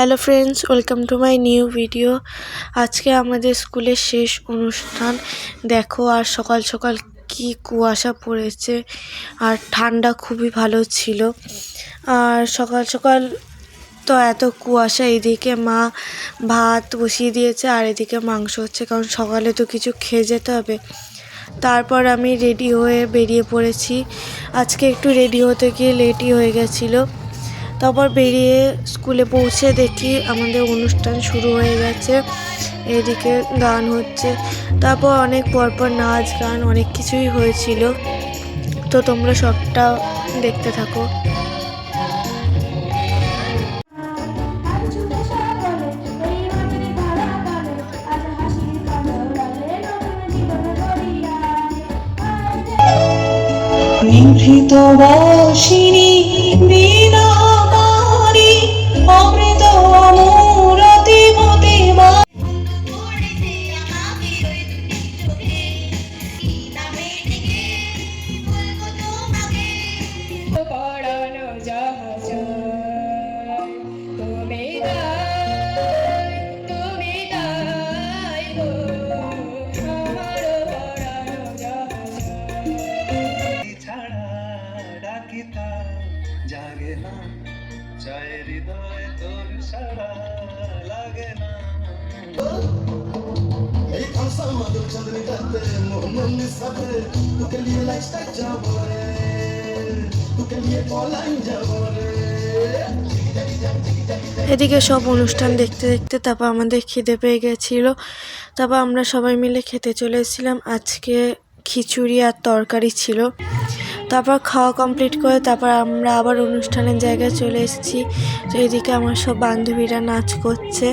Hello friends, welcome to my new video. আজকে আমাদের স্কুলের শেষ অনুষ্ঠান। দেখো, আর সকাল সকাল কি কুয়াশা পড়েছে, আর ঠান্ডা খুবই ভালো ছিল। আর সকাল সকাল তো এত কুয়াশা, এদিকে মা ভাত বসিয়ে দিয়েছে আর এদিকে মাংস হচ্ছে, কারণ সকালে তো কিছু খেয়ে যেতে হবে। তারপর আমি রেডি হয়ে বেরিয়ে পড়েছি। আজকে একটু রেডি হতে গিয়ে লেটই হয়ে গেছিলো। তারপর বেরিয়ে স্কুলে পৌঁছে দেখি আমাদের অনুষ্ঠান শুরু হয়ে গেছে, এদিকে গান হচ্ছে। তারপর অনেক পরপর নাচ গান অনেক কিছুই হয়েছিল, তো তোমরা সবটা দেখতে থাকো। নিভৃত বাসিনী বীণাকারী অমৃত মূরতি মতি পড়ানো যাহা চায় তুমি তাই গো, আমার পড়ানো যাহা চায়। ছাড়া ডাকিতা জাগে না, চায় হৃদয় তোর সারা লাগে না। এই খামসা মাদুর চাঁদনি রাতে মোহন সাথে তোকে লিয়ে লাইফস্টাইল যাবো রে, তোকে লিয়ে পলাই যাবো রে। এদিকে সব অনুষ্ঠান দেখতে দেখতে তারপর আমাদের খিদে পেয়ে গেছিলো। তারপর আমরা সবাই মিলে খেতে চলে এসেছিলাম। আজকে খিচুড়ি আর তরকারি ছিল। তারপর খাওয়া কমপ্লিট করে তারপর আমরা আবার অনুষ্ঠানের জায়গায় চলে এসেছি। তো এদিকে আমার সব বান্ধবীরা নাচ করছে,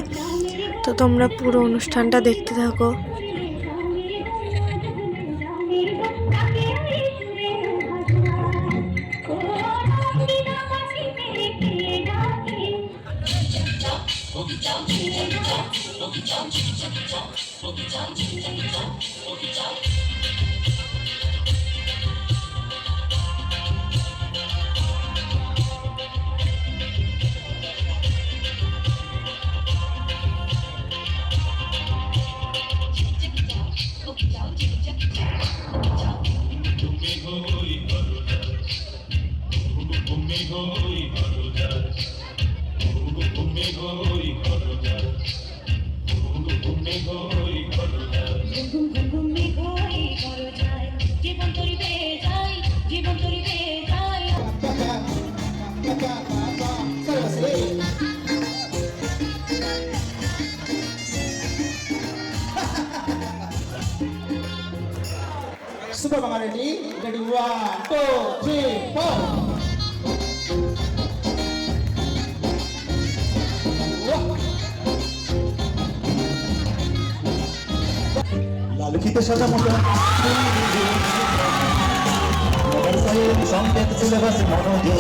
তো তোমরা পুরো অনুষ্ঠানটা দেখতে থাকো। Super Mama ready? Ready, 1, 2, 3, 4. Lalu খিতে সাজা মোটা সংকেত সিলেবাস মনোযোগ।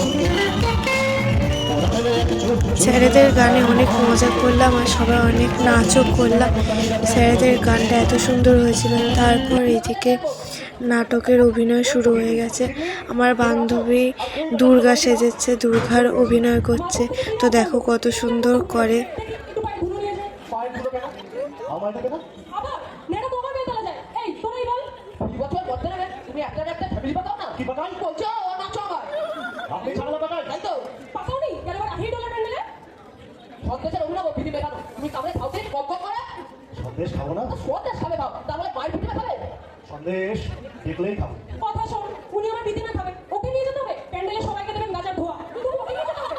স্যারেদের গানে অনেক মজা করলাম আর সবাই অনেক নাচও করলাম। স্যারেদের গানটা এত সুন্দর হয়েছিল। তারপর এদিকে নাটকের অভিনয় শুরু হয়ে গেছে। আমার বান্ধবী দুর্গা সেজেছে, দুর্গার অভিনয় করছে, তো দেখো কত সুন্দর করে। সন্দেশ খাবো না, সন্দেশ দেখলেই খাবো। কথা শোন, উনি আমার দিদি না খাবে, ওকে নিয়ে যেতে হবে। প্যান্ডেলে সবাইকে দেবেন গাজার ধোয়া, কিন্তু ওকে নিয়ে যেতে হবে।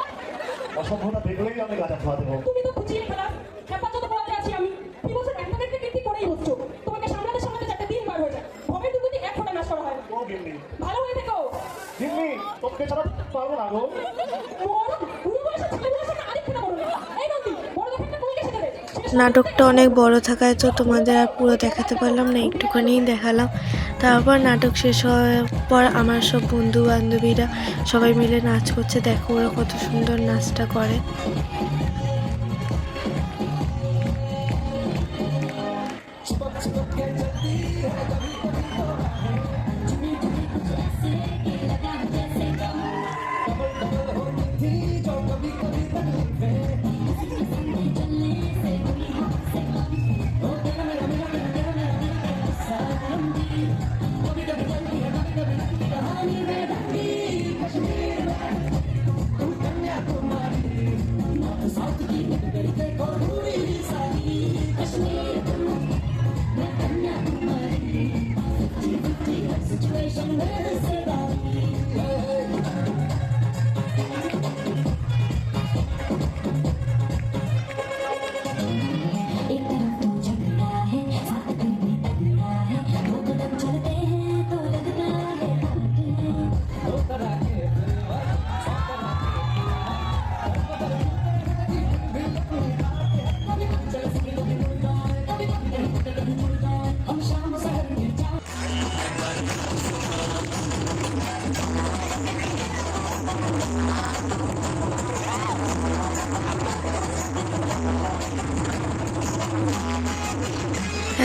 অসম্ভবনা দেখলেই আমি গাঁজা খাওয়া দেবো। তুমি তো খুঁজিয়ে ফেলা হেফাজত পড়াতে আছি আমি। কি বলছো, একটা দেখতে কীর্তি করেই হচ্ছ। তোমাকে সামলাতে সামলাতে 4 দিন বার হয়ে যায়। ভবের দুপুরে 1 ফোঁটা নাশ করা হয়। ও গিন্নি, ভালো হয়ে থেকো গিন্নি তোকে ছাড়া পারবো না গো। নাটকটা অনেক বড় থাকায় তো তোমাদের আর পুরো দেখাতে পারলাম না, একটুখানিই দেখালাম। তারপর নাটক শেষ হওয়ার পর আমার সব বন্ধু বান্ধবীরা সবাই মিলে নাচ করছে। দেখো ওরা কত সুন্দর নাচটা করে।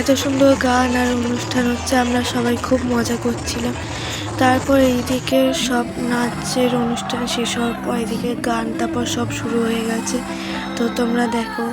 এত সুন্দর গান আর অনুষ্ঠান হচ্ছে, আমরা সবাই খুব মজা করছিলাম। তারপর এইদিকে সব নাচের অনুষ্ঠান শেষ হওয়ার পর এদিকে গান তারপর সব শুরু হয়ে গেছে, তো তোমরা দেখো।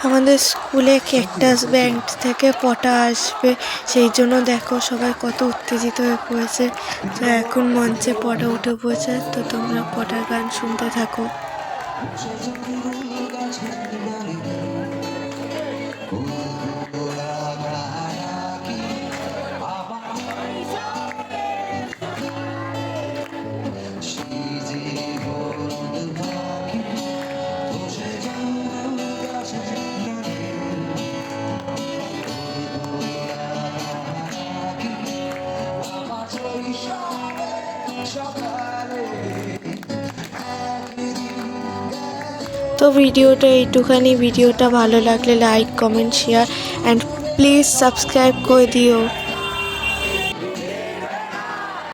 আমাদের স্কুলে ক্যাকটাস ব্যান্ড থেকে পটা আসবে, সেই জন্য দেখো সবাই কত উত্তেজিত হয়ে পড়েছে। তো এখন মঞ্চে পটা উঠে পড়েছে, তো তোমরা পটার গান শুনতে থাকো। তো ভিডিওটা এইটুখানি। ভিডিওটা ভালো লাগলে like, comment, share and please subscribe করে দিও।